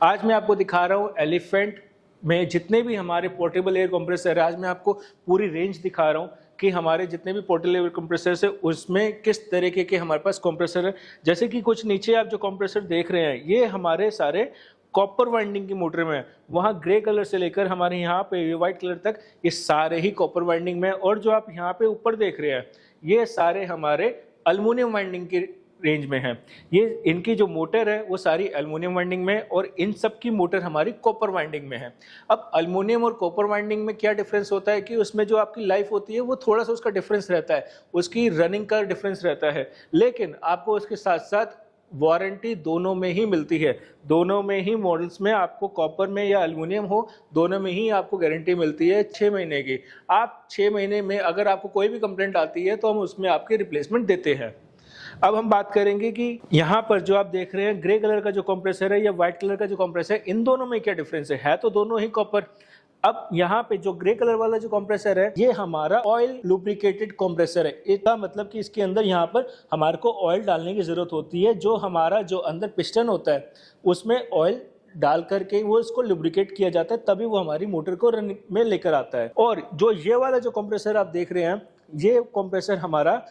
आज मैं आपको दिखा रहा हूँ एलिफेंट में जितने भी हमारे पोर्टेबल एयर कंप्रेसर है। आज मैं आपको पूरी रेंज दिखा रहा हूँ कि हमारे जितने भी पोर्टेबल एयर कंप्रेसर है उसमें किस तरीके के हमारे पास कंप्रेसर है। जैसे कि कुछ नीचे आप जो कंप्रेसर देख रहे हैं ये हमारे सारे कॉपर वाइंडिंग की मोटर में है। वहाँ ग्रे कलर से लेकर हमारे यहाँ पे व्हाइट कलर तक ये सारे ही कॉपर वाइंडिंग में है। और जो आप यहाँ पे ऊपर देख रहे हैं ये सारे हमारे एल्युमिनियम वाइंडिंग की रेंज में है। ये इनकी जो मोटर है वो सारी एल्युमिनियम वाइंडिंग में है और इन सब की मोटर हमारी कॉपर वाइंडिंग में है। अब एल्युमिनियम और कॉपर वाइंडिंग में क्या डिफरेंस होता है कि उसमें जो आपकी लाइफ होती है वो थोड़ा सा उसका डिफरेंस रहता है, उसकी रनिंग का डिफरेंस रहता है, लेकिन आपको उसके साथ साथ वारंटी दोनों में ही मिलती है। दोनों में ही मॉडल्स में आपको कॉपर में या एल्युमिनियम हो, दोनों में ही आपको गारंटी मिलती है 6 महीने की। आप 6 महीने में अगर आपको कोई भी कंप्लेंट आती है तो हम उसमें आपकी रिप्लेसमेंट देते हैं। अब हम बात करेंगे कि यहाँ पर जो आप देख रहे हैं ग्रे कलर का जो कंप्रेसर है या व्हाइट कलर का जो कंप्रेसर है, इन दोनों में क्या डिफरेंस है तो दोनों ही कॉपर। अब यहाँ पे जो ग्रे कलर वाला जो कंप्रेसर है ये हमारा ऑयल लुब्रिकेटेड कंप्रेसर है। इसका मतलब कि इसके अंदर यहाँ पर हमारे को ऑयल डालने की जरूरत होती है। जो हमारा जो अंदर पिस्टन होता है उसमें ऑयल डाल करके वो इसको लुब्रिकेट किया जाता है, तभी वो हमारी मोटर को रन में लेकर आता है। और जो ये वाला जो कंप्रेसर आप देख रहे हैं ये कंप्रेसर हमारा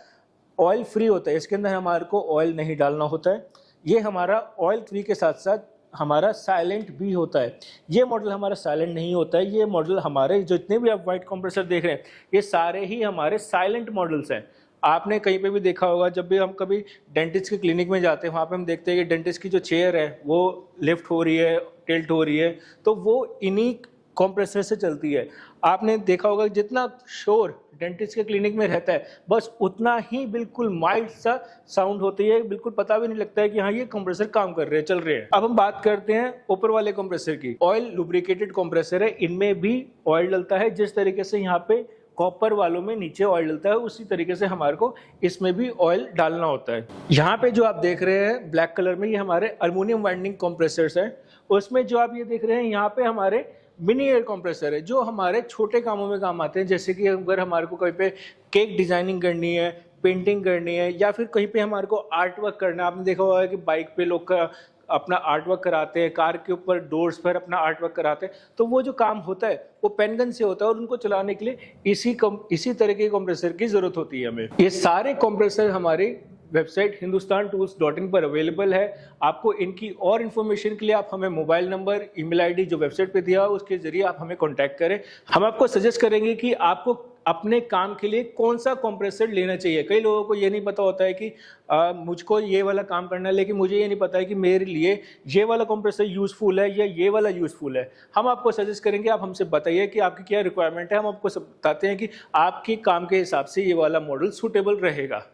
ऑयल फ्री होता है। इसके अंदर हमारे को ऑयल नहीं डालना होता है। ये हमारा ऑयल फ्री के साथ साथ हमारा साइलेंट भी होता है। ये मॉडल हमारा साइलेंट नहीं होता है। ये मॉडल हमारे जो जितने भी आप वाइट कंप्रेसर देख रहे हैं ये सारे ही हमारे साइलेंट मॉडल्स हैं। आपने कहीं पे भी देखा होगा, जब भी हम कभी डेंटिस्ट के क्लिनिक में जाते हैं वहाँ पे हम देखते हैं कि डेंटिस्ट की जो चेयर है वो लिफ्ट हो रही है, टिल्ट हो रही है, तो वो इन्हीं कंप्रेसर से चलती है। आपने देखा होगा जितना शोर डेंटिस्ट के क्लिनिक में रहता है बस उतना ही बिल्कुल माइल्ड सा साउंड होती है, बिल्कुल पता भी नहीं लगता है कि हाँ ये कंप्रेसर काम कर रहे हैं, चल रहे हैं। अब हम बात करते हैं ऊपर वाले कंप्रेसर की। ऑयल लुब्रिकेटेड कंप्रेसर है, इनमें भी ऑयल डलता है। जिस तरीके से यहाँ पे कॉपर वालों में नीचे ऑयल डलता है उसी तरीके से हमारे को इसमें भी ऑयल डालना होता है। यहाँ पे जो आप देख रहे हैं ब्लैक कलर में ये हमारे एल्युमिनियम वाइंडिंग कंप्रेसर्स हैं। उसमें जो आप ये देख रहे हैं यहाँ पे हमारे मिनी एयर कंप्रेसर है जो हमारे छोटे कामों में काम आते हैं। जैसे कि अगर हमारे को कहीं पे केक डिजाइनिंग करनी है, पेंटिंग करनी है, या फिर कहीं पे हमारे को आर्ट वर्क करना है। आपने देखा होगा कि बाइक पे लोग अपना आर्ट वर्क कराते हैं, कार के ऊपर डोर्स पर अपना आर्ट वर्क कराते हैं, तो वो जो काम होता है वो पेनगन से होता है और उनको चलाने के लिए इसी तरह के कंप्रेसर की जरूरत होती है हमें। ये सारे कंप्रेसर हमारे वेबसाइट hindustantools.in पर अवेलेबल है। आपको इनकी और इन्फॉर्मेशन के लिए आप हमें मोबाइल नंबर, ईमेल आईडी जो वेबसाइट पे दिया उसके जरिए आप हमें कांटेक्ट करें। हम आपको सजेस्ट करेंगे कि आपको अपने काम के लिए कौन सा कंप्रेसर लेना चाहिए। कई लोगों को ये नहीं पता होता है कि मुझको ये वाला काम करना है, लेकिन मुझे ये नहीं पता है कि मेरे लिए ये वाला कंप्रेसर यूजफुल है या ये वाला यूजफुल है। हम आपको सजेस्ट करेंगे, आप हमसे बताइए कि आपकी क्या रिक्वायरमेंट है। हम आपको बताते हैं कि आपके काम के हिसाब से ये वाला मॉडल सूटेबल रहेगा।